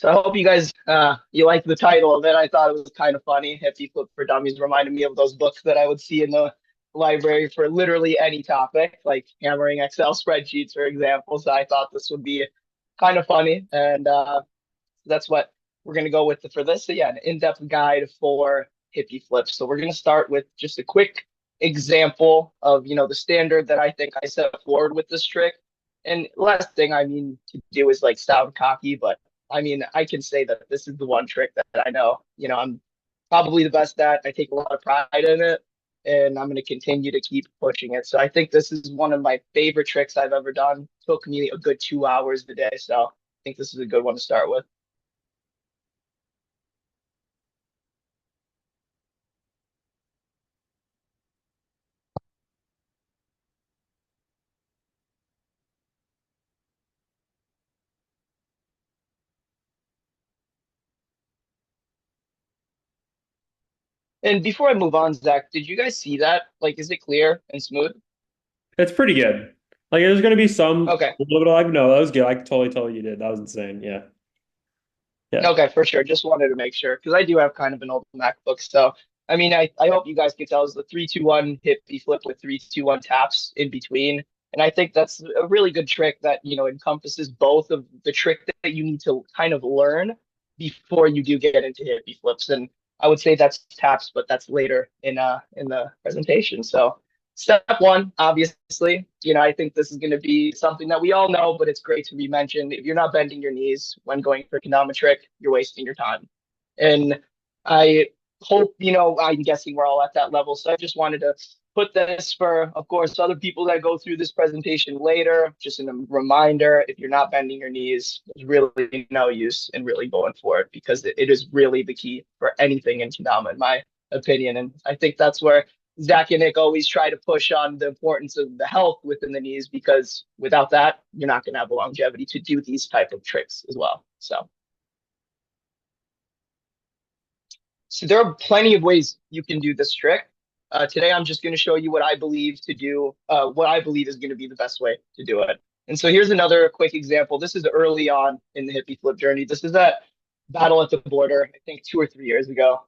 So I hope you guys you like the title of it. I thought it was kind of funny. Hippie Flip for Dummies reminded me of those books that I would see in the library for literally any topic, like hammering Excel spreadsheets, for example. So I thought this would be kind of funny, and that's what we're gonna go with for this. So yeah, an in-depth guide for hippie flips. So we're gonna start with just a quick example of the standard that I think I set forward with this trick. And last thing I mean to do is like sound cocky, but I mean I can say that this is the one trick that I know. I'm probably the best at. I take a lot of pride in it, and I'm going to continue to keep pushing it. So I think this is one of my favorite tricks I've ever done. Took me a good 2 hours a day, so I think this is a good one to start with. And before I move on, Zach, did you guys see that? Like, is it clear and smooth? It's pretty good. Like there's gonna be some Okay. a little bit of like, no, that was good. I totally tell you did. That was insane. Yeah. Yeah. Okay, for sure. Just wanted to make sure because I do have kind of an old MacBook. So, I mean, I hope you guys can tell it's the 3-2-1 hippie flip with 3-2-1 taps in between. And I think that's a really good trick that, encompasses both of the trick that you need to kind of learn before you do get into hippie flips. And I would say that's taps, but that's later in the presentation. So, step one, obviously, I think this is going to be something that we all know, but it's great to be mentioned. If you're not bending your knees when going for a Kendama trick, you're wasting your time. And I hope, I'm guessing we're all at that level. So I just wanted to put this for, of course, other people that go through this presentation later. Just a reminder, if you're not bending your knees, there's really no use in really going for it because it is really the key for anything in Kendama, in my opinion. And I think that's where Zach and Nick always try to push on the importance of the health within the knees because without that, you're not going to have the longevity to do these type of tricks as well. So there are plenty of ways you can do this trick. Today, I'm just going to show you what I believe to do, what I believe is going to be the best way to do it. And so here's another quick example. This is early on in the hippie flip journey. This is that battle at the border, I think 2 or 3 years ago.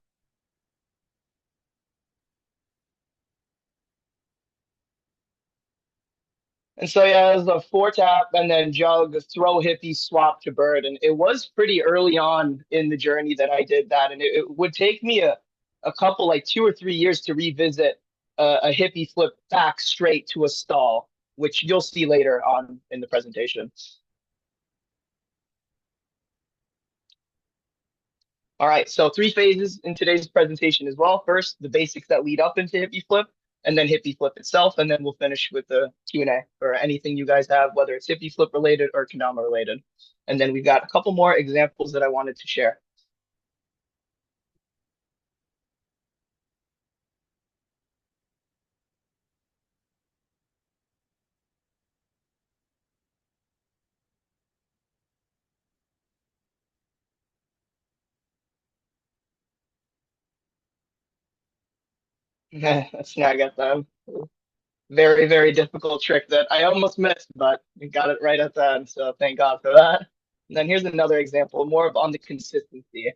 And so yeah, it was a four tap and then jug, throw hippie, swap to bird. And it was pretty early on in the journey that I did that. And it would take me a couple, like 2 or 3 years to revisit a hippie flip back straight to a stall, which you'll see later on in the presentation. All right, so three phases in today's presentation as well. First, the basics that lead up into Hippie Flip, and then Hippie Flip itself, and then we'll finish with the Q&A for anything you guys have, whether it's Hippie Flip related or Kendama related. And then we've got a couple more examples that I wanted to share. Let's not get them. Very, very difficult trick that I almost missed, but we got it right at the end. So thank God for that. And then here's another example, more of on the consistency.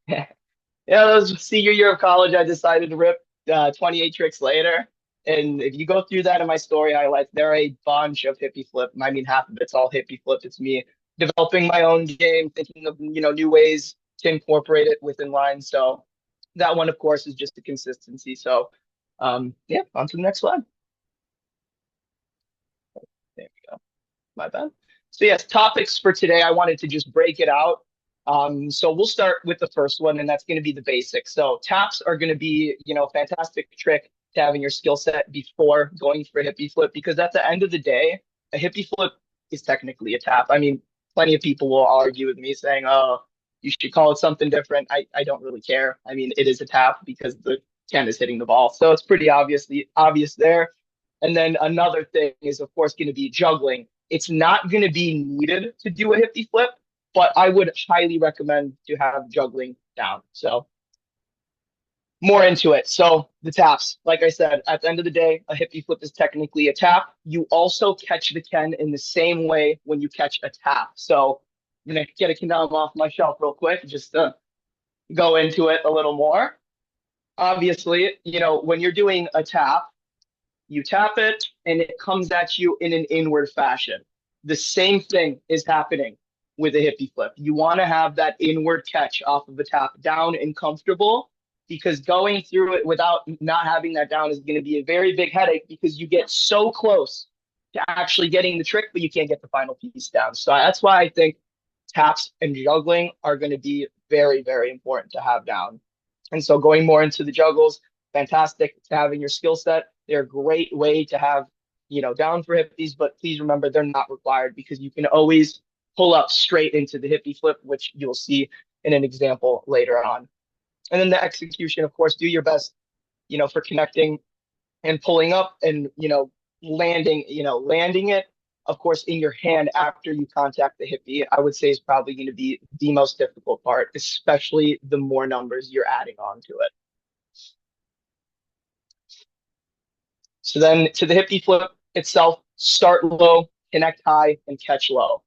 Yeah, that was senior year of college. I decided to rip 28 tricks later. And if you go through that in my story highlights, there are a bunch of hippie flip. I mean, half of it's all hippie flip. It's me developing my own game, thinking of new ways to incorporate it within lines. So that one, of course, is just the consistency. So yeah, on to the next slide. There we go. My bad. So yes, topics for today. I wanted to just break it out. So we'll start with the first one, and that's going to be the basics. So taps are going to be, a fantastic trick to having your skill set before going for a hippie flip, because at the end of the day, a hippie flip is technically a tap. I mean, plenty of people will argue with me saying, "Oh, you should call it something different." I don't really care. I mean, it is a tap because the Ken is hitting the ball. So it's pretty obvious there. And then another thing is, of course, going to be juggling. It's not going to be needed to do a hippie flip, but I would highly recommend to have juggling down. So more into it. So the taps, like I said, at the end of the day, a hippie flip is technically a tap. You also catch the Ken in the same way when you catch a tap. So I'm going to get a Kendama off my shelf real quick, just to go into it a little more. Obviously, when you're doing a tap, you tap it and it comes at you in an inward fashion. The same thing is happening with a hippie flip. You want to have that inward catch off of a tap down and comfortable, because going through it without not having that down is going to be a very big headache, because you get so close to actually getting the trick, but you can't get the final piece down. So that's why I think taps and juggling are going to be very, very important to have down. And so going more into the juggles, fantastic to have in your skill set. They're a great way to have, down for hippies, but please remember they're not required, because you can always pull up straight into the hippie flip, which you'll see in an example later on. And then the execution, of course, do your best, for connecting and pulling up and, landing it, of course, in your hand after you contact the hippie, I would say is probably going to be the most difficult part, especially the more numbers you're adding on to it. So then to the hippie flip itself, start low, connect high, and catch low.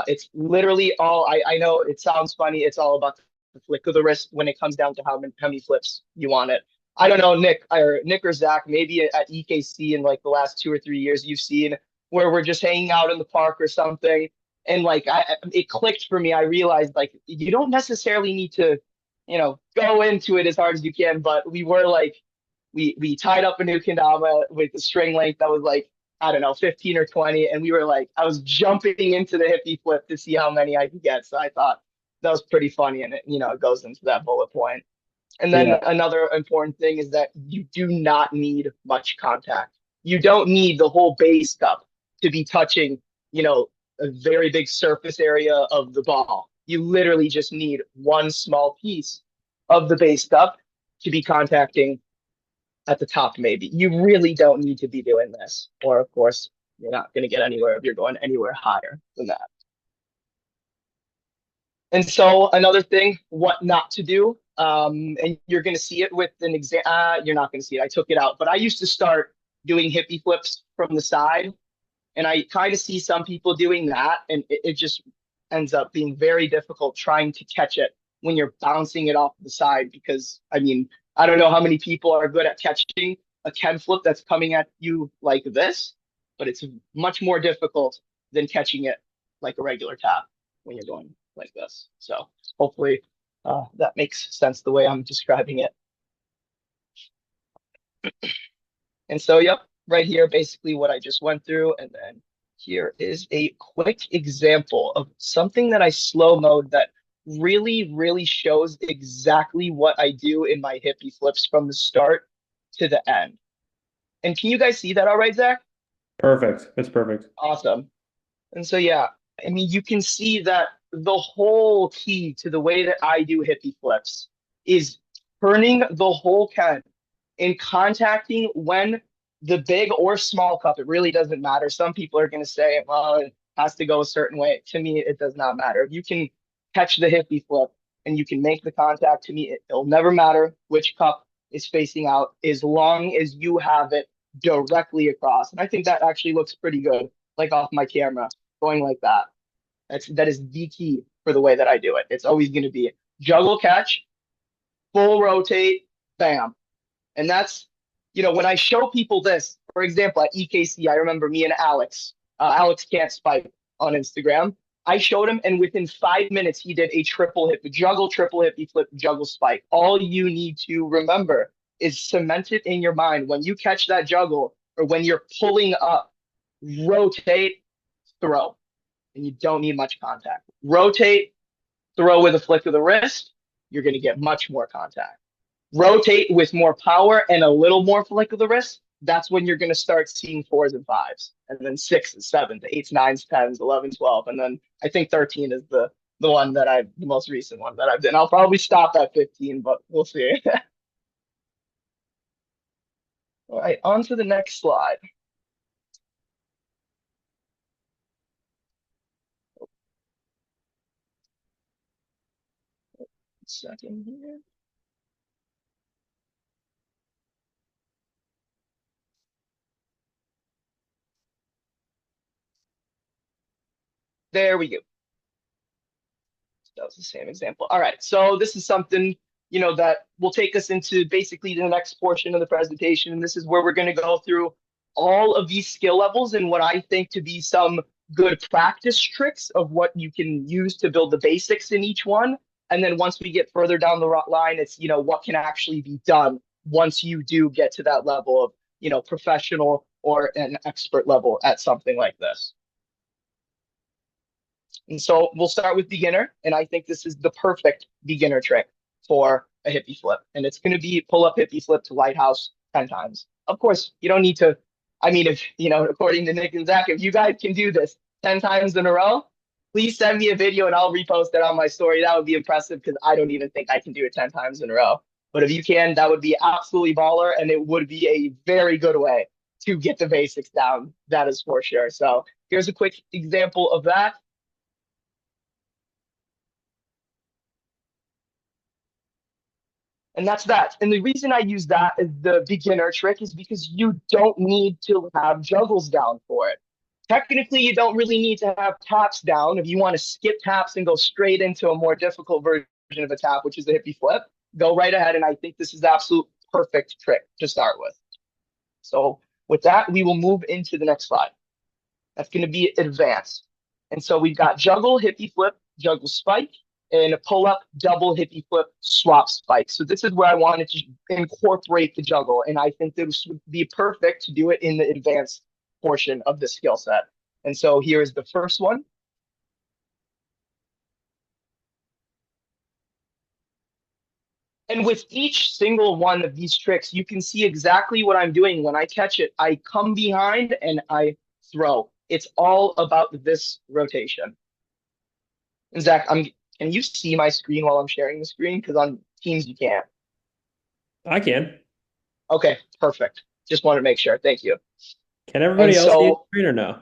It's literally all, I know it sounds funny. It's all about the flick of the wrist when it comes down to how many flips you want it. I don't know, Nick or Zach, maybe at EKC in like the last 2 or 3 years you've seen where we're just hanging out in the park or something. And like it clicked for me. I realized like you don't necessarily need to, go into it as hard as you can, but we were like, we tied up a new kendama with a string length that was like, I don't know, 15 or 20. And we were like, I was jumping into the hippie flip to see how many I could get. So I thought that was pretty funny. And it goes into that bullet point. And then another important thing is that you do not need much contact. You don't need the whole base cup to be touching, a very big surface area of the ball. You literally just need one small piece of the base cup to be contacting at the top, maybe. You really don't need to be doing this. Or, of course, you're not going to get anywhere if you're going anywhere higher than that. And so another thing, what not to do, and you're going to see it with an exam. You're not going to see it. I took it out. But I used to start doing hippie flips from the side. And I kind of see some people doing that. And it just ends up being very difficult trying to catch it when you're bouncing it off the side. Because, I mean, I don't know how many people are good at catching a Ken flip that's coming at you like this, but it's much more difficult than catching it like a regular tap when you're going like this. So hopefully that makes sense the way I'm describing it. And so, yep, right here, basically what I just went through. And then here is a quick example of something that I slow mode that really, really shows exactly what I do in my hippie flips from the start to the end. And can you guys see that all right, Zach? Perfect. That's perfect. Awesome. And so, yeah, I mean, you can see that the whole key to the way that I do hippie flips is turning the whole Ken and contacting when the big or small cup, it really doesn't matter. Some people are going to say, well, it has to go a certain way. To me, it does not matter. If you can catch the hippie flip and you can make the contact, to me, it'll never matter which cup is facing out as long as you have it directly across. And I think that actually looks pretty good, like off my camera, going like that. That is the key for the way that I do it. It's always going to be juggle catch, full rotate, bam. And that's, when I show people this, for example, at EKC, I remember me and Alex Can't Spike on Instagram. I showed him, and within 5 minutes, he did a triple hip, juggle, triple hippie flip, juggle spike. All you need to remember is cement it in your mind. When you catch that juggle or when you're pulling up, rotate, throw. And you don't need much contact. Rotate, throw with a flick of the wrist, you're going to get much more contact. Rotate with more power and a little more flick of the wrist, that's when you're going to start seeing 4s and 5s, and then 6s, 7s, 8s, 9s, 10s, 11, 12, and then I think 13 is the one that the most recent one that I've done. I'll probably stop at 15, but we'll see. All right, on to the next slide. Second here. There we go. That was the same example. All right, so this is something, that will take us into basically the next portion of the presentation. And this is where we're going to go through all of these skill levels and what I think to be some good practice tricks of what you can use to build the basics in each one. And then once we get further down the line, it's, what can actually be done once you do get to that level of, professional or an expert level at something like this. And so we'll start with beginner. And I think this is the perfect beginner trick for a hippie flip. And it's going to be pull up hippie flip to lighthouse 10 times. Of course, you don't need to. I mean, if, according to Nick and Zach, if you guys can do this 10 times in a row, please send me a video and I'll repost it on my story. That would be impressive because I don't even think I can do it 10 times in a row. But if you can, that would be absolutely baller. And it would be a very good way to get the basics down. That is for sure. So here's a quick example of that. And that's that. And the reason I use that as the beginner trick is because you don't need to have juggles down for it. Technically, you don't really need to have taps down. If you want to skip taps and go straight into a more difficult version of a tap, which is the hippie flip, go right ahead. And I think this is the absolute perfect trick to start with. So with that, we will move into the next slide. That's going to be advanced. And so we've got juggle, hippie flip, juggle spike, and a pull up, double hippie flip, swap spike. So this is where I wanted to incorporate the juggle. And I think this would be perfect to do it in the advanced portion of the skill set. And so here is the first one. And with each single one of these tricks, you can see exactly what I'm doing. When I catch it, I come behind and I throw. It's all about this rotation. And Zach, can you see my screen while I'm sharing the screen? Because on Teams you can't. I can. Okay, perfect. Just wanted to make sure. Thank you. Can And everybody else see the so, screen or no?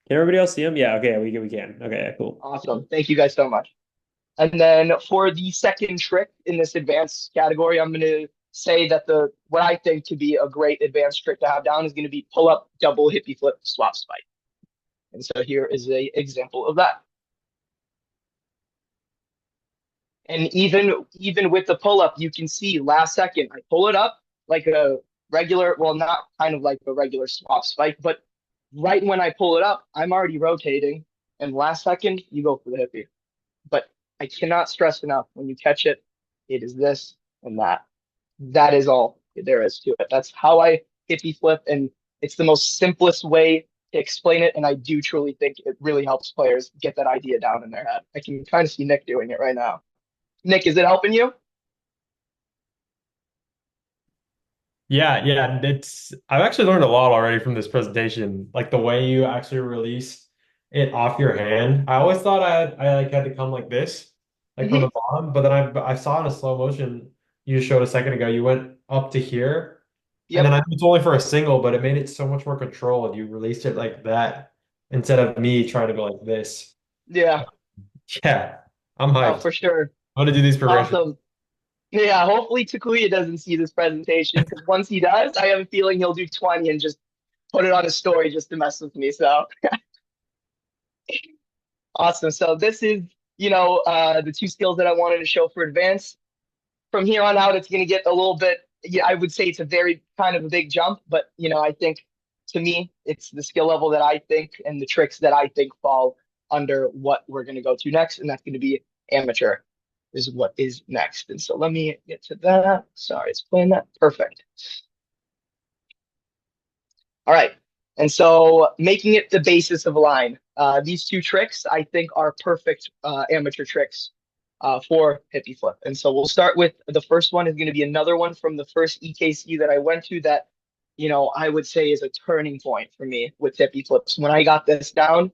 Can everybody else see them? Yeah, okay, we can. Okay, yeah, cool. awesome. Thank you guys so much. And then for the second trick in this advanced category, I'm going to say that what I think to be a great advanced trick to have down is going to be pull up, double hippie flip, swap spike. And so here is a example of that. And even with the pull up, you can see last second I pull it up like a regular, well, not kind of like a regular swap spike, but right when I pull it up, I'm already rotating. And last second, you go for the hippie. But I cannot stress enough when you catch it, it is this and that. That is all there is to it. That's how I hippie flip, and it's the most simplest way to explain it. And I do truly think it really helps players get that idea down in their head. I can kind of see Nick doing it right now. Nick, is it helping you? Yeah, it's I've actually learned a lot already from this presentation. Like the way you actually release it off your hand. I always thought I like had to come like this, like from Hmm. the bottom, but then I saw in a slow motion you showed a second ago, you went up to here, and then Yep. I think it's only for a single, but it made it so much more controlled. You released it like that instead of me trying to go like this. Yeah. Yeah, I'm Oh, hyped. for sure. I'm gonna do these progressions. Awesome. Yeah. Hopefully Takuya doesn't see this presentation because once he does, I have a feeling he'll do 20 and just put it on his story just to mess with me. So awesome. So this is, the two skills that I wanted to show for advanced. From here on out, it's going to get a little bit, yeah, I would say it's a very kind of a big jump, but, I think to me, it's the skill level that I think and the tricks that I think fall under what we're going to go to next. And that's going to be amateur is what is next. And so let me get to that. Sorry, it's playing that. Perfect. All right. And so making it the basis of a line. These two tricks I think are perfect amateur tricks for hippie flip. And so we'll start with the first one is going to be another one from the first EKC that I went to that, I would say is a turning point for me with hippie flips. When I got this down,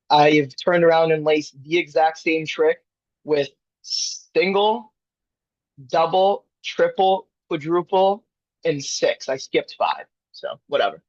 I've turned around and laced the exact same trick with single, double, triple, quadruple, and 6. I skipped 5. So whatever.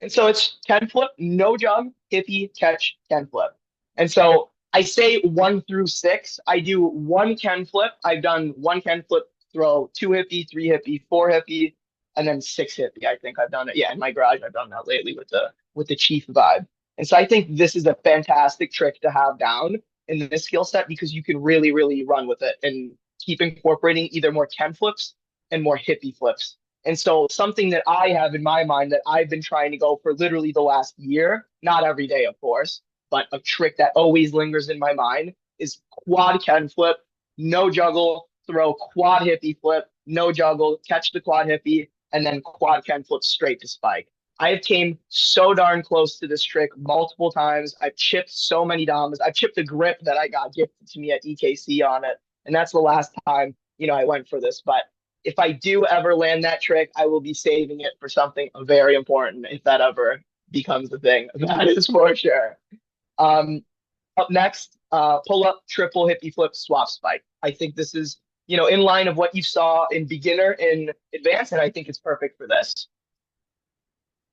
And so it's 10 flip, no jump, hippie, catch, 10 flip. And so I say 1 through 6. I do one Ken flip. I've done one Ken flip throw, 2 hippie, 3 hippie, 4 hippie, and then 6 hippie. I think I've done it. Yeah, in my garage, I've done that lately with the Chief vibe. And so I think this is a fantastic trick to have down in this skill set because you can really, really run with it and keep incorporating either more Ken flips and more hippie flips. And so something that I have in my mind that I've been trying to go for literally the last year, not every day, of course, but a trick that always lingers in my mind is quad Ken flip, no juggle, throw quad hippie flip, no juggle, catch the quad hippie, and then quad Ken flip straight to spike. I have came so darn close to this trick multiple times. I've chipped so many doms. I've chipped a grip that I got gifted to me at EKC on it. And that's the last time, I went for this. But if I do ever land that trick, I will be saving it for something very important if that ever becomes a thing. That is for sure. Um, Up next, pull up, triple hippie flip, swap spike. I think this is, in line of what you saw in beginner and advanced, and I think it's perfect for this.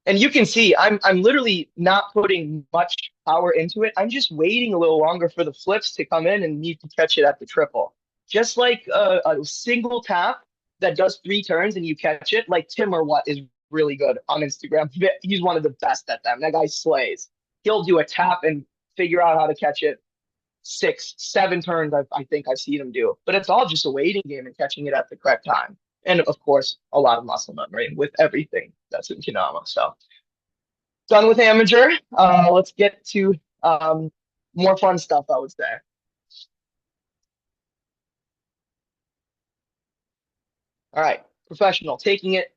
And you can see I'm literally not putting much power into it. I'm just waiting a little longer for the flips to come in and need to catch it at the triple. Just like a single tap that does 3 turns and you catch it, like Tim or what is really good on Instagram. He's one of the best at them. That guy slays. He'll do a tap and figure out how to catch it 6, 7 turns. I think I've seen him do, but it's all just a waiting game and catching it at the correct time. And of course, a lot of muscle memory with everything that's in Kendama. So done with amateur. Let's get to more fun stuff, I would say. All right, professional, taking it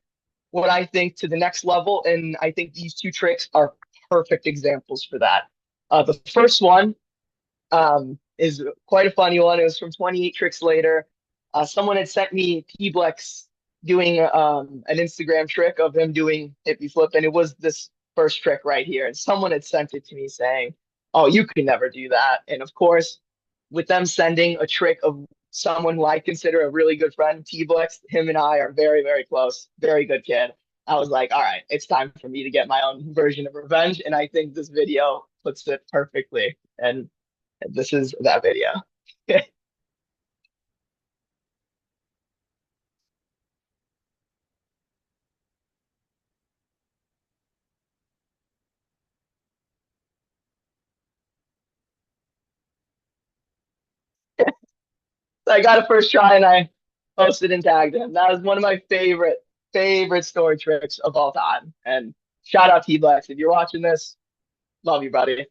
what I think to the next level, and I think these 2 tricks are perfect examples for that. The first one is quite a funny one. It was from 28 Tricks Later. Someone had sent me P-Blex doing an Instagram trick of him doing hippie flip, and it was this first trick right here. And someone had sent it to me saying, "Oh, you can never do that." And of course, with them sending a trick of someone who I consider a really good friend, T-Blex, him and I are very, very close. Very good kid. I was like, all right, it's time for me to get my own version of revenge. And I think this video puts it perfectly. And this is that video. I got a first try and I posted and tagged him. That was one of my favorite story tricks of all time. And shout out T-Blex. If you're watching this, love you, buddy.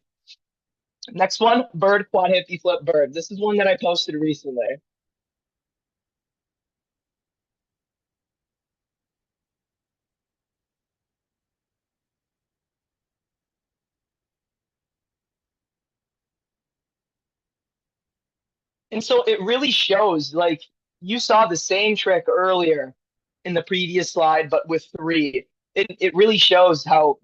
Next one, bird quad hippie flip bird. This is one that I posted recently. And so it really shows, like you saw the same trick earlier in the previous slide, but with 3. It really shows how,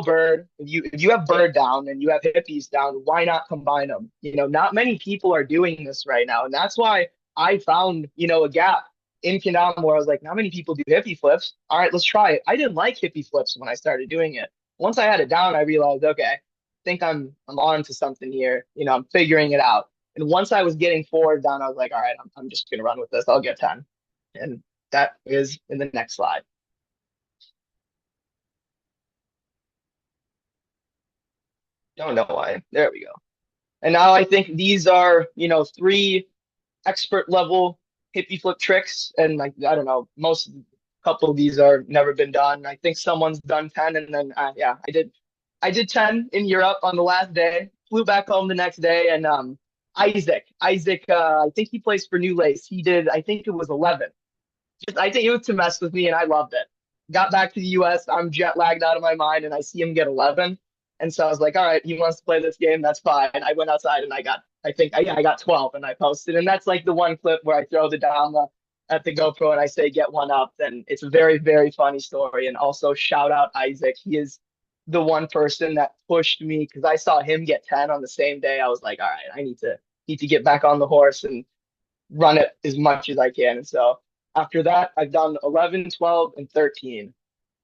bird, if you have bird down and you have hippies down, why not combine them? Not many people are doing this right now. And that's why I found, a gap in Kendama where I was like, not many people do hippie flips. All right, let's try it. I didn't like hippie flips when I started doing it. Once I had it down, I realized, okay, I think I'm on to something here. I'm figuring it out. And once I was getting 4 down, I was like, all right, I'm just going to run with this. I'll get 10. And that is in the next slide. Don't know why. There we go. And now I think these are, 3 expert level hippie flip tricks. And like, I don't know, most couple of these are never been done. I think someone's done 10 and then, yeah, I did 10 in Europe on the last day, flew back home the next day. And Isaac, I think he plays for New Lace. He did, I think it was 11. I think it was to mess with me, and I loved it. Got back to the U.S. I'm jet lagged out of my mind, and I see him get 11, and so I was like, all right, he wants to play this game. That's fine. I went outside and I got 12, and I posted, and that's like the one clip where I throw the Dama at the GoPro and I say get one up. And it's a very, very funny story. And also shout out Isaac. He is the one person that pushed me because I saw him get 10 on the same day. I was like, all right, I need to get back on the horse and run it as much as I can. And so after that, I've done 11, 12, and 13.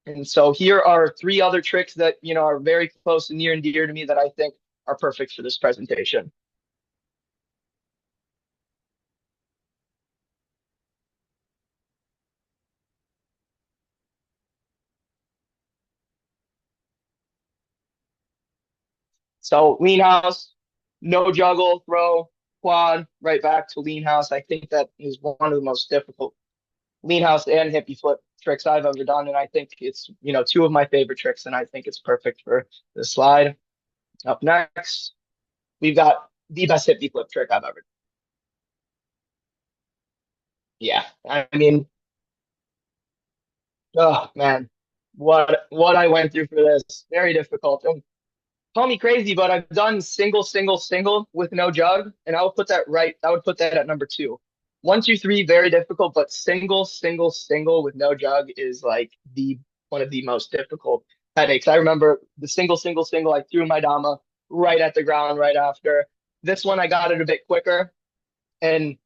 And so here are three other tricks that, are very close and near and dear to me that I think are perfect for this presentation. So lean house, no juggle, throw, quad, right back to lean house. I think that is one of the most difficult lean house and hippie flip tricks I've ever done. And I think it's, two of my favorite tricks. And I think it's perfect for the slide. Up next, we've got the best hippie flip trick I've ever done. Yeah. I mean, oh man, what I went through for this. Very difficult. And call me crazy, but I've done single, single, single with no jug, and I would put that at number two. One, two, three, very difficult, but single, single, single with no jug is like the one of the most difficult headaches. I remember the single, single, single, I threw my Dama right at the ground right after. This one I got it a bit quicker and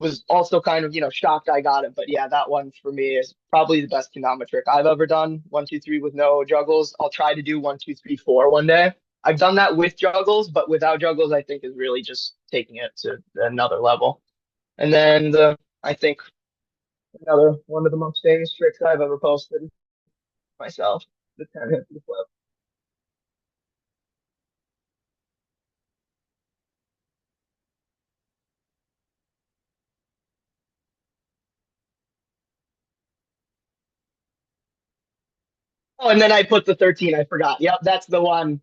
was also kind of, shocked I got it. But yeah, that one for me is probably the best kendama trick I've ever done. One, two, three with no juggles. I'll try to do one, two, three, four one day. I've done that with juggles, but without juggles, I think is really just taking it to another level. And then I think another one of the most famous tricks I've ever posted myself, the 10 hit flip. Oh, and then I put the 13. I forgot. Yep, that's the one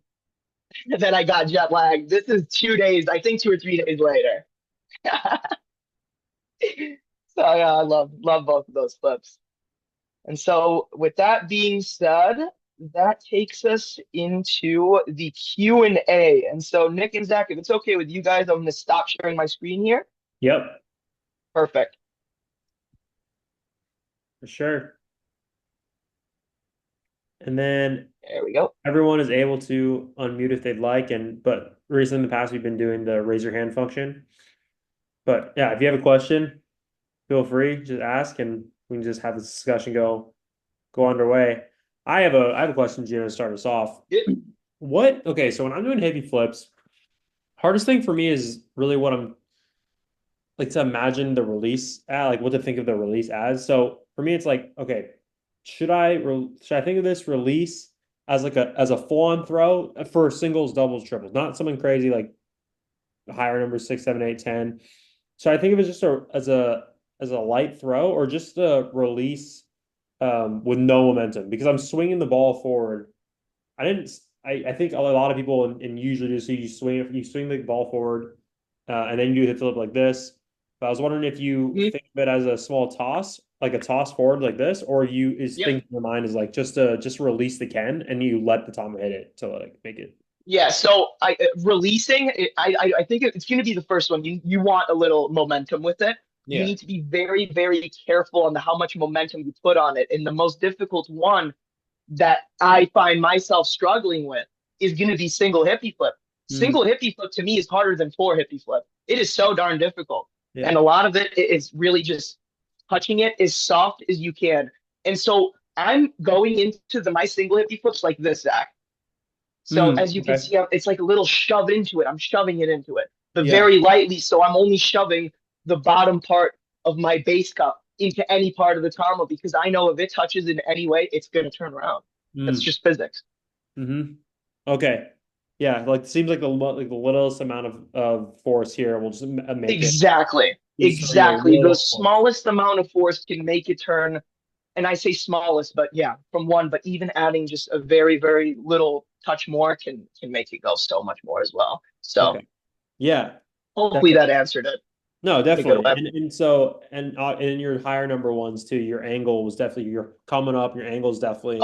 that I got jet lagged. This is 2 days, I think 2 or 3 days later. So yeah, I love both of those flips. And so with that being said, that takes us into the Q&A. And so Nick and Zach, if it's okay with you guys, I'm going to stop sharing my screen here. Yep, Perfect. for sure. And then There we go. everyone is able to unmute if they'd like, but recently in the past we've been doing the raise your hand function. But yeah, if you have a question, feel free, just ask and we can just have this discussion go underway. I have a question, Gino, to start us off. Yeah. Okay, so when I'm doing hippie flips, hardest thing for me is really what I'm like to imagine the release, like what to think of the release as. So for me, it's like, okay, should I think of this release as like a full-on throw for singles, doubles, triples, not something crazy like higher numbers, 6, 7, 8, 10. So I think of it just as a light throw or just a release with no momentum because I'm swinging the ball forward. I think a lot of people and usually just see you swing the ball forward and then you do hit flip like this. But I was wondering if you think of it as a small toss, like a toss forward like this, or think in your mind is like just release the Ken and you let the Tom hit it to like make it. Yeah, so releasing, I think it's going to be the first one. You want a little momentum with it. You need to be very, very careful on how much momentum you put on it. And the most difficult one that I find myself struggling with is going to be single hippie flip. Single hippie flip to me is harder than four hippie flip. It is so darn difficult. Yeah. And a lot of it is really just touching it as soft as you can. And so I'm going into my single hippie flips like this, Zach. So as you can see, it's like a little shove into it. I'm shoving it into it, but very lightly. So I'm only shoving the bottom part of my base cup into any part of the tarmac because I know if it touches in any way, it's going to turn around. That's just physics. Okay. Yeah, like it seems like the littlest amount of force here will just make exactly. The smallest amount of force can make it turn. And I say smallest, but yeah, from one, but even adding just a very, very little touch more can make it go so much more as well. So yeah, hopefully that answered it. No, definitely. And your higher number ones too, your angle was definitely you're coming up, your angle is definitely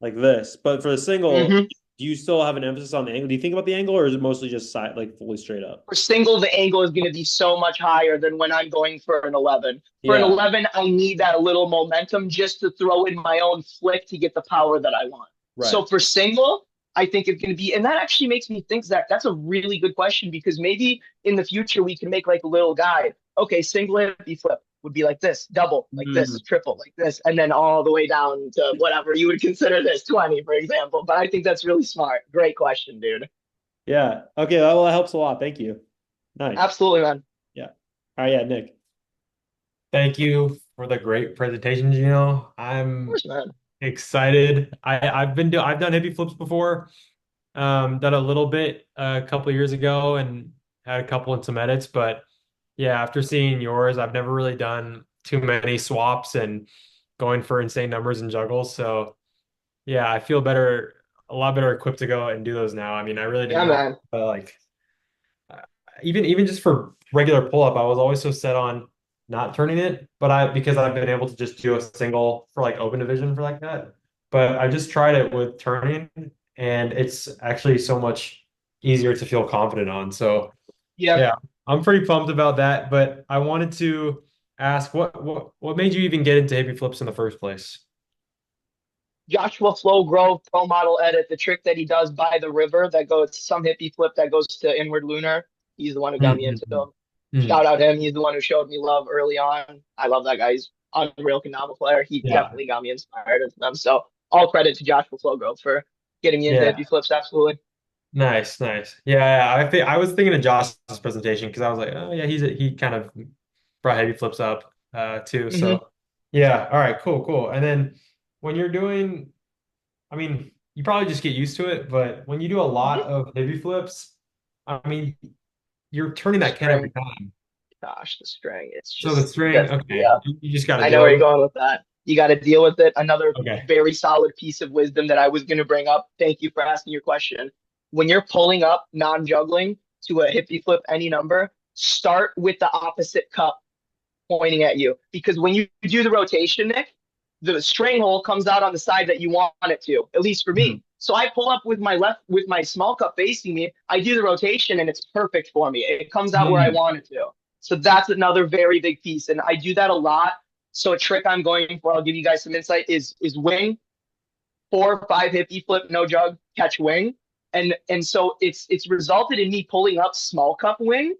like this. But for the single, do you still have an emphasis on the angle? Do you think about the angle or is it mostly just side like fully straight up? For single, the angle is going to be so much higher than when I'm going for an 11. For an 11, I need that little momentum just to throw in my own flick to get the power that I want. Right. So for single, I think it's going to be, and that actually makes me think, Zach, that's a really good question because maybe in the future we can make like a little guide. Okay, single hippie flip would be like this, double like this, Mm, triple like this, and then all the way down to whatever you would consider this, 20, for example. But I think that's really smart. Great question, dude. yeah. Okay. Well, that helps a lot. Thank you. Nice. Absolutely, man. Yeah. All right. Yeah, Nick. Thank you for the great presentation, Gino. Of I'm course, man. excited. I've done hippie flips before. Done a little bit a couple years ago and had a couple in some edits, but yeah, after seeing yours, I've never really done too many swaps and going for insane numbers and juggles. So yeah, I feel better, a lot better equipped to go and do those now. I mean, I really Yeah, didn't know, man. like uh, even just for regular pull up, I was always so set on not turning it, but because I've been able to just do a single for like open division for like that. But I just tried it with turning, and it's actually so much easier to feel confident on. So Yeah. yeah, I'm pretty pumped about that. But I wanted to ask, what made you even get into hippie flips in the first place? Joshua Flow Grove Pro Model Edit, the trick that he does by the river that goes some hippie flip that goes to inward lunar. He's the one who got me into Mm-hmm. them. Shout out him. He's the one who showed me love early on. I love that guy. He's unreal Kendama player. He Yeah, definitely got me inspired into them. So all credit to Joshua Flow Grove for getting me into yeah. hippie flips. Absolutely. Nice, nice. Yeah, yeah. I was thinking of Josh's presentation because I was like, oh yeah, he kind of brought heavy flips up too. Hmm. So yeah, all right, cool, cool. And then when you're doing, I mean, you probably just get used to it, but when you do a lot Hmm. of heavy flips, I mean, you're turning The that can every string. time. Gosh, the string. It's So the just string, that's okay, yeah. you just got to I know deal where with you're it. going with that. You got to deal with it. Another Okay. very solid piece of wisdom that I was going to bring up. Thank you for asking your question. When you're pulling up non-juggling to a hippie flip any number, start with the opposite cup pointing at you. Because when you do the rotation, Nick, the string hole comes out on the side that you want it to, at least for Mhm. me. So I pull up with my left, with my small cup facing me. I do the rotation and it's perfect for me. It comes out where I Mm. want it to. So that's another very big piece. And I do that a lot. So a trick I'm going for, I'll give you guys some insight, is wing, 4 or 5 hippie flip, no jug, catch wing. And so it's resulted in me pulling up small cup wing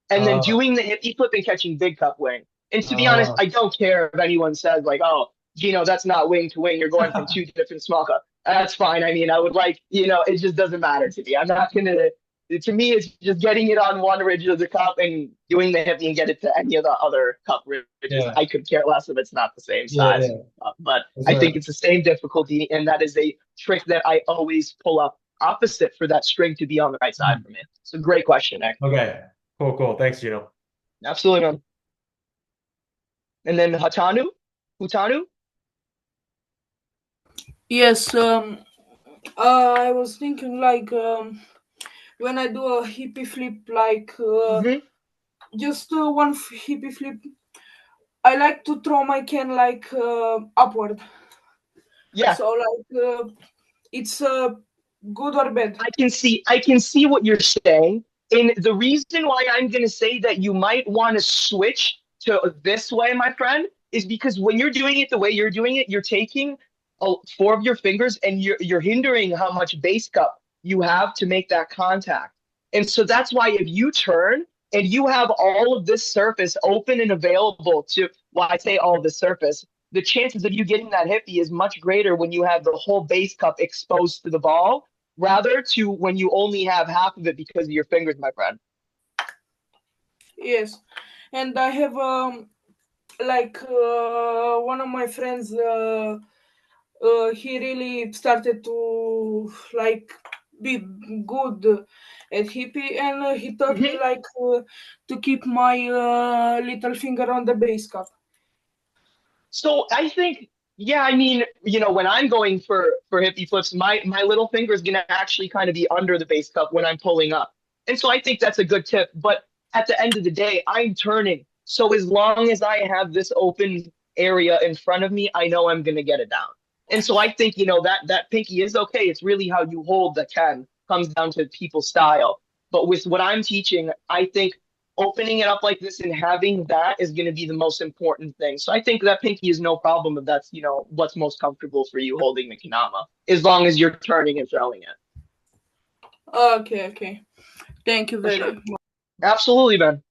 and then Uh, doing the hippie flip and catching big cup wing. And to be honest, uh, I don't care if anyone says like, "Oh, Gino, that's not wing to wing. You're going from two different small cup." That's fine. I mean, I would like, it just doesn't matter to me. I'm not gonna. To me, it's just getting it on one ridge of the cup and doing the hippie and get it to any of the other cup ridges. yeah, I could care less if it's not the same yeah, size, yeah. but Yes, I think sir. it's the same difficulty, and that is a trick that I always pull up opposite for that string to be on the right side Mm. for me. It's a great question, Nick. Okay, cool, cool. Thanks, Gino. Absolutely, man. And then Hutanu. Yes, I was thinking like when I do a hippie flip, like Hmm. just one hippie flip, I like to throw my can like upward. Yeah, So like it's good or bad. I can see what you're saying. And the reason why I'm going to say that you might want to switch to this way, my friend, is because when you're doing it the way you're doing it, you're taking 4 of your fingers and you're hindering how much base cup you have to make that contact. And so that's why if you turn and you have all of this surface open and available to, well, I say all of the surface, the chances of you getting that hippie is much greater when you have the whole base cup exposed to the ball rather to when you only have half of it because of your fingers, my friend. Yes, and I have like one of my friends. He really started to like be good at hippie, and he taught me Mm-hmm. like to keep my little finger on the base cup. So I think, yeah, I mean, when I'm going for hippie flips, my little finger is gonna actually kind of be under the base cup when I'm pulling up, and so I think that's a good tip. But at the end of the day, I'm turning, so as long as I have this open area in front of me, I know I'm gonna get it down. And so I think that pinky is okay. It's really how you hold the can comes down to people's style. But with what I'm teaching, I think opening it up like this and having that is going to be the most important thing. So I think that pinky is no problem if that's, what's most comfortable for you holding the Kendama, as long as you're turning and throwing it. Okay. Thank you For very sure. much. Absolutely, man.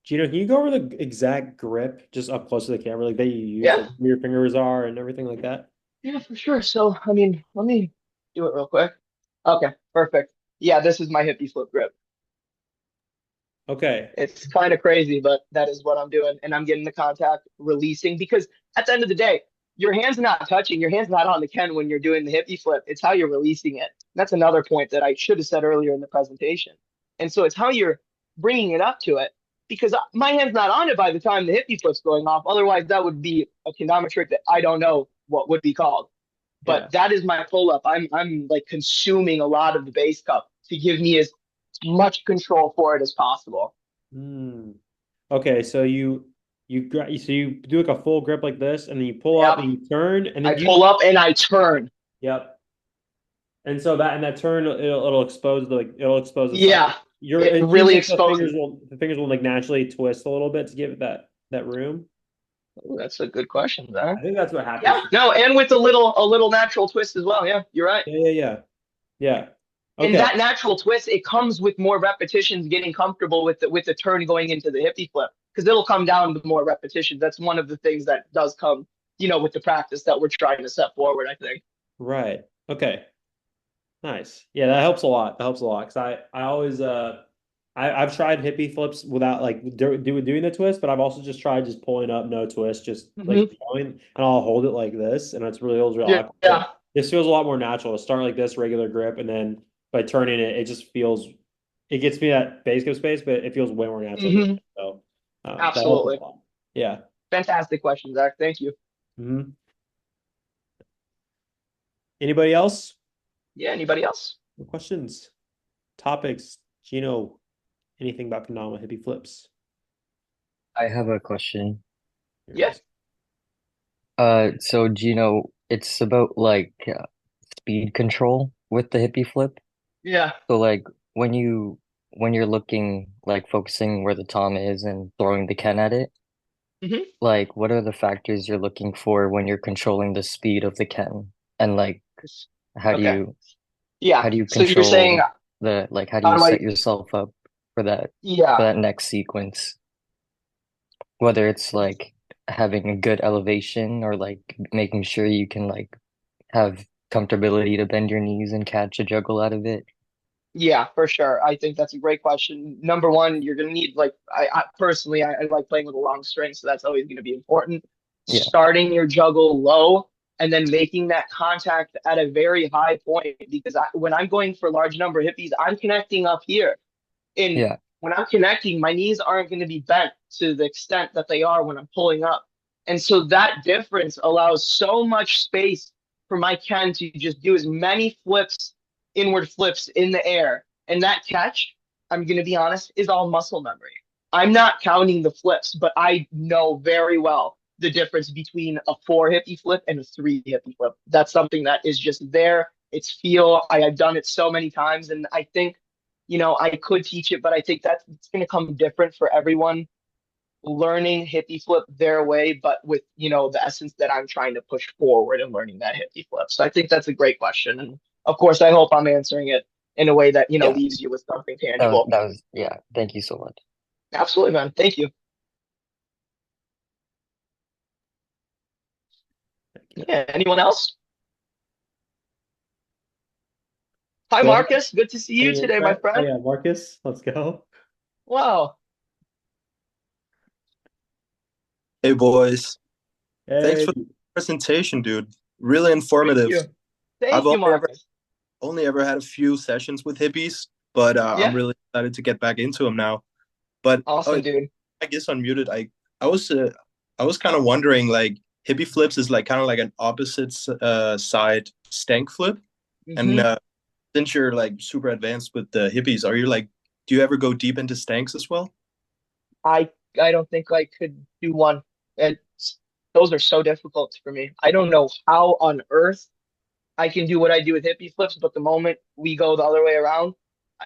Gino, can you go over the exact grip just up close to the camera, like that you use, Yeah. like where your fingers are and everything like that? Yeah, for sure. So, I mean, let me do it real quick. Okay, perfect. Yeah, this is my hippie flip grip. Okay. It's kind of crazy, but that is what I'm doing. And I'm getting the contact releasing because at the end of the day, your hand's not touching, your hand's not on the Ken when you're doing the hippie flip. It's how you're releasing it. That's another point that I should have said earlier in the presentation. And so it's how you're bringing it up to it because my hand's not on it by the time the hippie flip's going off. Otherwise, that would be a kendama trick that I don't know what would be called. But Yeah. that is my pull up. I'm like consuming a lot of the base cup to give me as much control for it as possible. Okay, so you do like a full grip like this, and then you pull up Yep. and you turn, and I then pull up and I turn. Yep. And so that turn it'll expose the side. Yeah, it It seems really like exposes. the fingers will like naturally twist a little bit to give it that room. Ooh, that's a good question, Zach. I think that's what happens. Yeah, no, and with a little natural twist as well. Yeah, you're right. Yeah. And Okay. that natural twist, it comes with more repetitions, getting comfortable with the turn going into the hippie flip because it'll come down to more repetitions. That's one of the things that does come, with the practice that we're trying to set forward, I think. Right. Okay. Nice. Yeah, that helps a lot. That helps a lot because I always I've tried hippie flips without like doing the twist, but I've also just tried just pulling up no twist, just like Hmm. throwing, and I'll hold it like this, and it's really feels real Yeah, awkward. yeah. But this feels a lot more natural to start like this regular grip, and then by turning it, it gets me that base grip space, but it feels way more natural. Hmm. So that helps a Absolutely. lot. Yeah. Fantastic question, Zach. Thank you. Hmm. Anybody else? Yeah, anybody else? Questions, topics, Gino? Anything about Kendama hippie flips? I have a question. Yes. So Gino, it's about like speed control with the hippie flip. Yeah. So like when you're looking like focusing where the tom is and throwing the Ken at it, Hmm. like what are the factors you're looking for when you're controlling the speed of the Ken? And like how do Okay. you Yeah. how do you So you're saying, control the like how do how you do set I? yourself up for Yeah. that next sequence? Whether it's like having a good elevation or like making sure you can like have comfortability to bend your knees and catch a juggle out of it. Yeah, for sure. I think that's a great question. Number one, you're going to need like I personally I like playing with a long string, so that's always going to be important. Yeah. Starting your juggle low and then making that contact at a very high point because when I'm going for large number hippies, I'm connecting up here. And Yeah. when I'm connecting, my knees aren't going to be bent to the extent that they are when I'm pulling up. And so that difference allows so much space for my Ken to just do as many flips, inward flips in the air. And that catch, I'm going to be honest, is all muscle memory. I'm not counting the flips, but I know very well the difference between a 4 hippie flip and a 3 hippie flip. That's something that is just there. It's feel. I've done it so many times. And I think I could teach it, but I think that's it's going to come different for everyone learning hippie flip their way, but with, the essence that I'm trying to push forward and learning that hippie flip. So I think that's a great question. And of course, I hope I'm answering it in a way that, Yeah. leaves you with something That was tangible. yeah. Thank you so much. Absolutely, man. Thank you. Yeah. Anyone else? Hi, Go ahead. Marcus. Good to see you Any today, my insight? Oh friend. yeah, Marcus, let's go. Wow. Hey boys, thanks Hey. for the presentation, dude. Really Thank informative. you. I've Thank you, Marcus. only ever had a few sessions with hippies, but I'm Yeah. really excited to get back into them now. But Awesome, dude. I guess unmuted. I was I was kind of wondering like hippie flips is like kind of like an opposite side stank flip, and Hmm. since you're like super advanced with the hippies, are you like do you ever go deep into stanks as well? I don't think I could do one. Those are so difficult for me. I don't know how on earth I can do what I do with hippie flips, but the moment we go the other way around,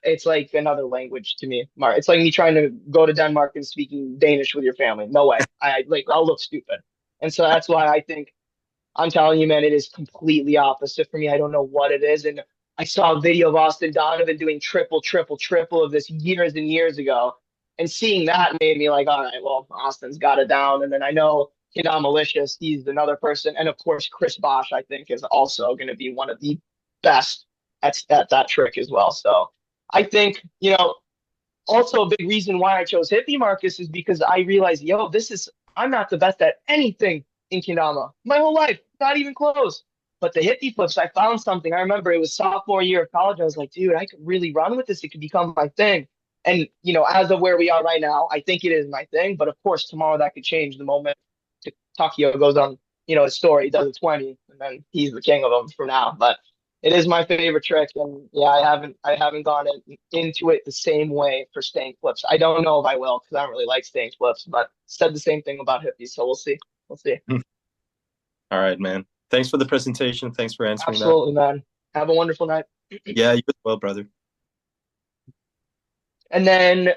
it's like another language to me. Mark. It's like me trying to go to Denmark and speaking Danish with your family. No way. I like I'll look stupid. And so that's why I think I'm telling you, man, it is completely opposite for me. I don't know what it is. And I saw a video of Austin Donovan doing triple, triple, triple of this years and years ago. And seeing that made me like, all right, well, Austin's got it down. And then I know Kendama Malicious, he's another person. And of course, Chris Bosch, I think, is also going to be one of the best at that trick as well. So I think, also a big reason why I chose Hippie Marcus is because I realized, I'm not the best at anything in Kendama my whole life, not even close. But the Hippie Flips, I found something. I remember it was sophomore year of college. I was like, dude, I could really run with this. It could become my thing. And, as of where we are right now, I think it is my thing. But of course, tomorrow that could change the moment Takio goes on, his story, does a 20, and then he's the king of them for now. But it is my favorite trick, and yeah, I haven't gone into it the same way for staying flips. I don't know if I will because I don't really like staying flips, but said the same thing about hippies, so we'll see. We'll see. All right, man. Thanks for the presentation. Thanks for answering Absolutely, man. Have a wonderful night. Yeah, you as well, brother. And then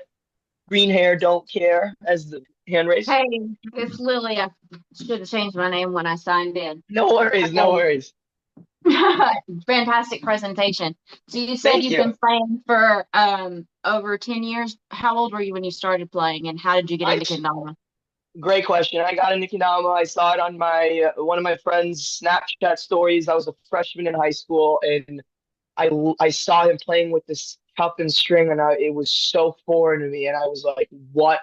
green hair, don't care as the hand raise. Hey, it's Lily. I should have changed my name when I signed in. No worries, no worries. Fantastic presentation. So you said Thank you've you. been playing for over 10 years. How old were you when you started playing, and how did you get into Kendama? Great question. I got into Kendama. I saw it on my one of my friends' Snapchat stories. I was a freshman in high school, and I saw him playing with this cup and string, and it was so foreign to me. And I was like, "What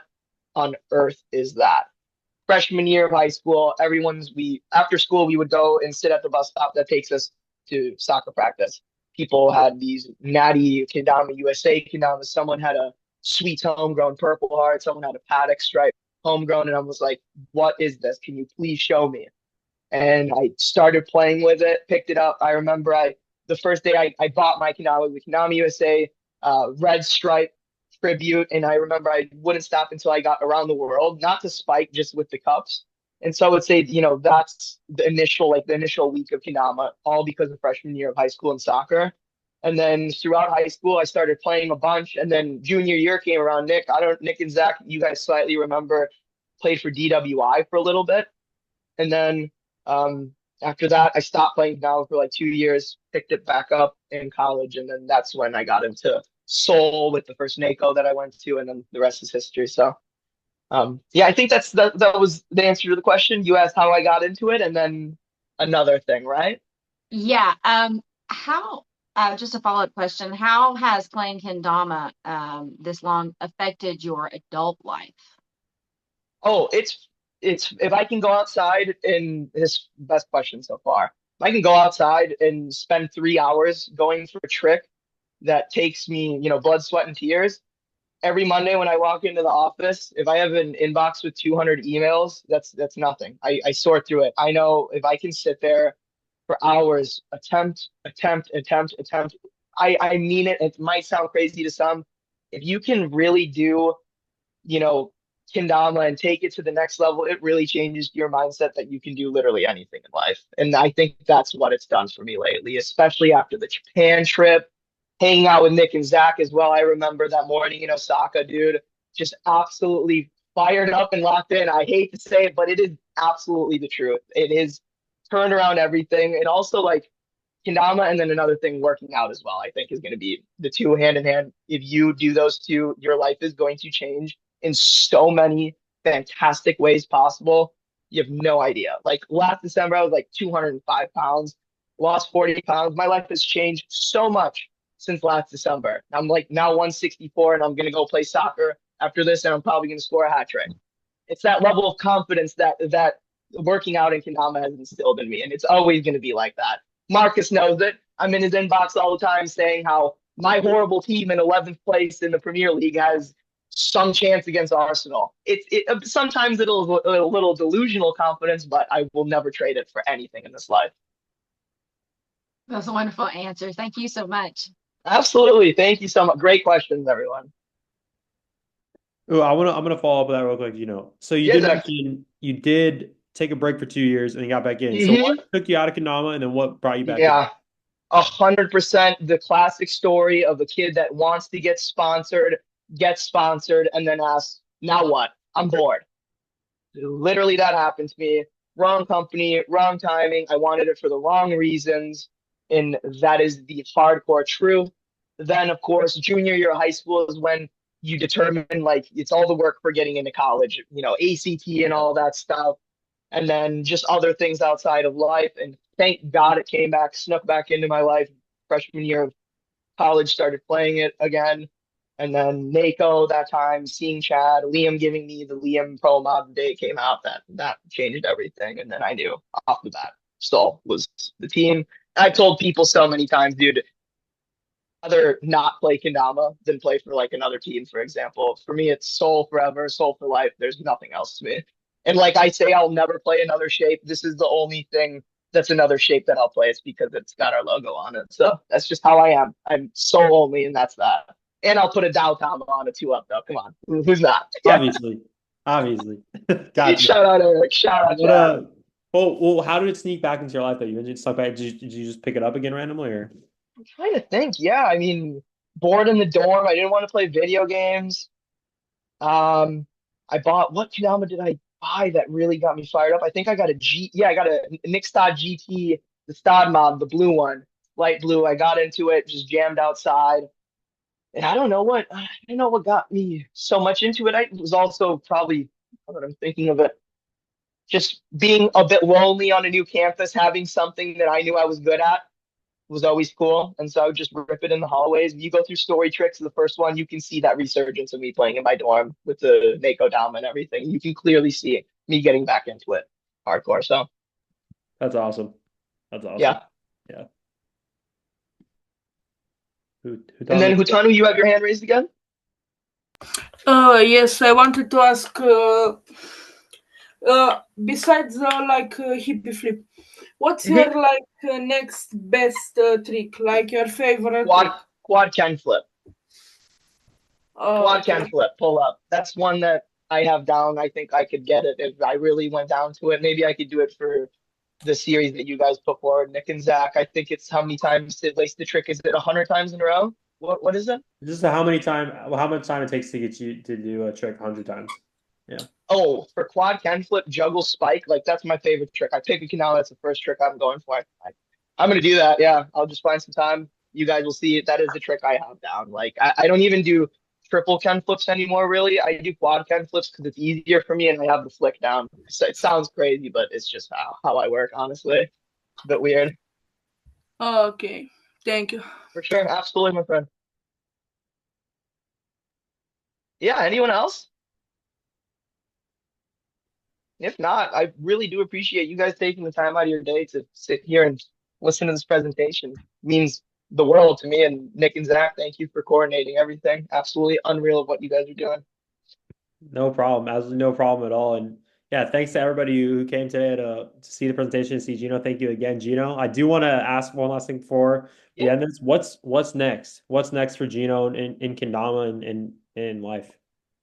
on earth is that?" Freshman year of high school, after school we would go and sit at the bus stop that takes us to soccer practice. People had these natty Kendama USA Kendama. Someone had a sweet homegrown Purple Heart. Someone had a Paddock Stripe homegrown, and I was like, "What is this? Can you please show me?" And I started playing with it, picked it up. I remember the first day I bought my Kendama with Kendama USA red stripe tribute, and I remember I wouldn't stop until I got around the world, not to spike, just with the cups. And so I would say, that's the initial week of Kendama, all because of freshman year of high school and soccer. And then throughout high school, I started playing a bunch. And then junior year came around. Nick and Zach, you guys slightly remember, played for DWI for a little bit. And then after that, I stopped playing Kendama for like 2 years, picked it back up in college. And then that's when I got into Seoul with the first NACO that I went to, and then the rest is history. So, yeah, I think that was the answer to the question. You asked how I got into it, and then another thing, right? Yeah. How? Just a follow-up question. How has playing Kendama this long affected your adult life? Oh, it's if I can go outside, and this best question so far. If I can go outside and spend 3 hours going for a trick that takes me, blood, sweat, and tears. Every Monday when I walk into the office, if I have an inbox with 200 emails, that's nothing. I sort through it. I know if I can sit there for hours, attempt. I mean it. It might sound crazy to some. If you can really do, Kendama and take it to the next level, it really changes your mindset that you can do literally anything in life. And I think that's what it's done for me lately, especially after the Japan trip. Hanging out with Nick and Zach as well. I remember that morning in Osaka, dude, just absolutely fired up and locked in. I hate to say it, but it is absolutely the truth. It is turned around everything. And also like Kendama, and then another thing, working out as well, I think is going to be the two hand in hand. If you do those two, your life is going to change in so many fantastic ways possible. You have no idea. Like last December, I was like 205 pounds, lost 40 pounds. My life has changed so much since last December. I'm like now 164, and I'm going to go play soccer after this, and I'm probably going to score a hat trick. It's that level of confidence that working out in Kendama has instilled in me, and it's always going to be like that. Marcus knows it. I'm in his inbox all the time saying how my horrible team in 11th place in the Premier League has some chance against Arsenal. Sometimes it'll a little delusional confidence, but I will never trade it for anything in this life. That's a wonderful answer. Thank you so much. Absolutely. Thank you so much. Great questions, everyone. Oh, I'm gonna follow up with that real quick. So you did mention you did take a break for 2 years and you got back in. So what took you out of Kendama, and then what brought you back in? 100% the classic story of a kid that wants to get sponsored, gets sponsored, and then asks, now what? I'm bored. Literally, that happened to me. Wrong company, wrong timing. I wanted it for the wrong reasons. And that is the hardcore truth. Then, of course, junior year of high school is when you determine like it's all the work for getting into college, ACT and all that stuff. And then just other things outside of life. And thank God it came back, snuck back into my life freshman year of college, started playing it again. And then NACO that time, seeing Chad, Liam giving me the Liam Pro Mod the day it came out, that changed everything. And then I knew off the bat, Sol was the team. I told people so many times, dude, rather not play Kendama than play for like another team, for example. For me, it's Sol forever, Sol for life. There's nothing else to me. And like I say, I'll never play another shape. This is the only thing that's another shape that I'll play. It's because it's got our logo on it. So that's just how I am. I'm Sol only, and that's that. And I'll put a Dow Tama on a 2-up though. Come on, who's not? Obviously. Gotcha. Shout out Eric. Shout out Chad. Well, how did it sneak back into your life though? You just stuck back. Did you just pick it up again randomly, or? I'm trying to think. Yeah, I mean, bored in the dorm. I didn't want to play video games. I bought, what Kendama did I buy that really got me fired up? I think I got I got a Nick Stod GT, the Stod mod, the blue one, light blue. I got into it, just jammed outside. And I don't know what got me so much into it. I was also probably, now that I'm thinking of it, just being a bit lonely on a new campus, having something that I knew I was good at was always cool. And so I would just rip it in the hallways. If you go through story tricks, the first one, you can see that resurgence of me playing in my dorm with the NACO Dama and everything. You can clearly see me getting back into it hardcore. So that's awesome. That's awesome. Yeah. Yeah. And then Hutanu, you have your hand raised again? Yes, I wanted to ask, besides Hippie Flip, what's your next best trick, like your favorite quad can flip. Quad okay. can flip, pull up. That's one that I have down. I think I could get it if I really went down to it. Maybe I could do it for the series that you guys put forward, Nick and Zach. I think it's how many times to lace the trick? Is it 100 times in a row? What is it? Just how much time it takes to get you to do a trick 100 times. Yeah. Oh, for quad can flip, juggle spike, like that's my favorite trick. I pick a canal. That's the first trick I'm going for. I'm gonna do that. Yeah, I'll just find some time. You guys will see it. That is the trick I have down. Like I don't even do triple can flips anymore. Really, I do quad can flips because it's easier for me and I have the flick down. So it sounds crazy, but it's just how I work. Honestly, it's a bit weird. Okay, thank you. For sure, absolutely, my friend. Yeah, anyone else? If not, I really do appreciate you guys taking the time out of your day to sit here and listen to this presentation. It means the world to me. And Nick and Zach, thank you for coordinating everything. Absolutely unreal of what you guys are doing. No problem. Absolutely no problem at all. And yeah, thanks to everybody who came today to see the presentation, see Gino. Thank you again, Gino. I do want to ask one last thing before we end this. What's next? What's next for Gino in Kendama and in life?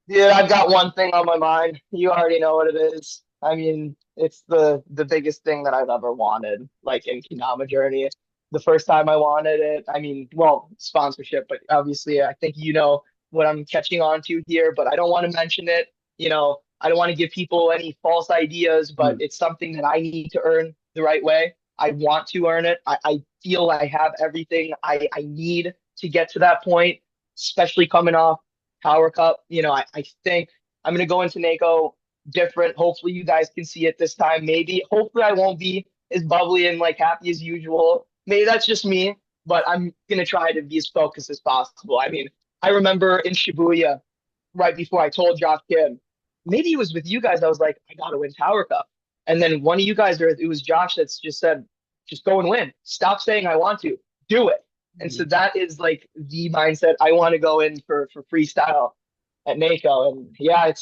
Yeah, I've got one thing on my mind. You already know what it is. I mean, it's the biggest thing that I've ever wanted, like in Kendama journey. The first time I wanted it, I mean, well, sponsorship, but obviously I think you know what I'm catching on to here, but I don't want to mention it. I don't want to give people any false ideas, but it's something that I need to earn the right way. I want to earn it. I feel I have everything I need to get to that point, especially coming off Power Cup. I think I'm going to go into NACO different. Hopefully you guys can see it this time. Hopefully I won't be as bubbly and like happy as usual. Maybe that's just me, but I'm going to try to be as focused as possible. I mean, I remember in Shibuya, right before I told Josh Kim, maybe it was with you guys, I was like, I got to win Tower Cup. And then one of you guys, or it was Josh, that's just said, just go and win. Stop saying I want to. Do it. And so that is like the mindset I want to go in for freestyle at NACO. And yeah, it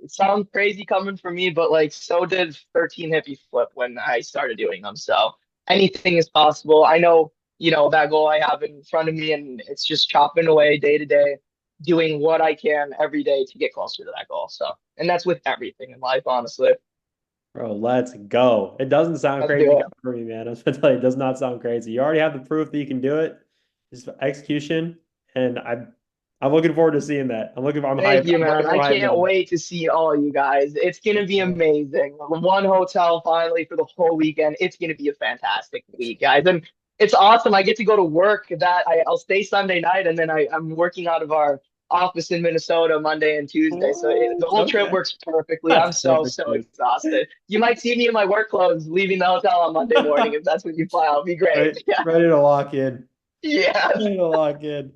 sounds crazy coming from me, but like so did 13 Hippie Flip when I started doing them. So anything is possible. I know, that goal I have in front of me, and it's just chopping away day to day, doing what I can every day to get closer to that goal. So, and that's with everything in life, honestly. Bro, let's go. It doesn't sound Let's crazy do it. for me, man. I was gonna tell you, it does not sound crazy. You already have the proof that you can do it. Just execution, and I'm looking forward to seeing that. I'm Thank hyped. you, I'm way man. I more hyped can't than wait to see all you guys. It's gonna be that. amazing. One hotel finally for the whole weekend. It's gonna be a fantastic week, guys. And it's awesome. I get to go to work I'll stay Sunday night and then I'm working out of our office in Minnesota Monday and Tuesday. So the whole trip Okay. works perfectly. I'm That's so, perfect, so dude. exhausted. You might see me in my work clothes leaving the hotel on Monday morning if that's when you fly. It'll be great. Ready, Yeah. ready to lock in. Yes. Ready to lock in.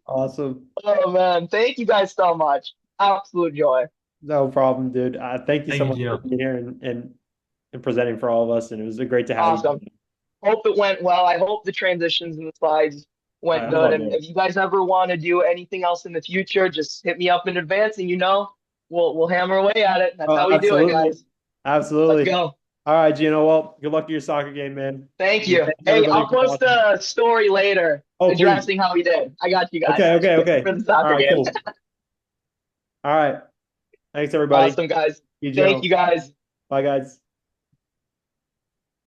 Awesome. Oh man. Thank you guys so much. Absolute joy. No problem, dude. Thank you Thank so you, much for Gino. being here and presenting for all of us. And it was great to have Awesome. you. Hope it went well. I hope the transitions and the slides went It was good. all And good. if you guys ever want to do anything else in the future, just hit me up in advance and we'll hammer away at it. That's Oh, how we do it, absolutely. guys. Let's Absolutely. go. All right, Gino. Well, good luck to your soccer game, man. Thank And you. thank Hey, everybody I'll for post watching. a story later Oh, please. addressing how we did. I got you guys Okay, okay, okay. for the All soccer right, game. cool. All right. Thanks, everybody. Awesome, guys. You, Thank Gino. you, guys. Bye, guys.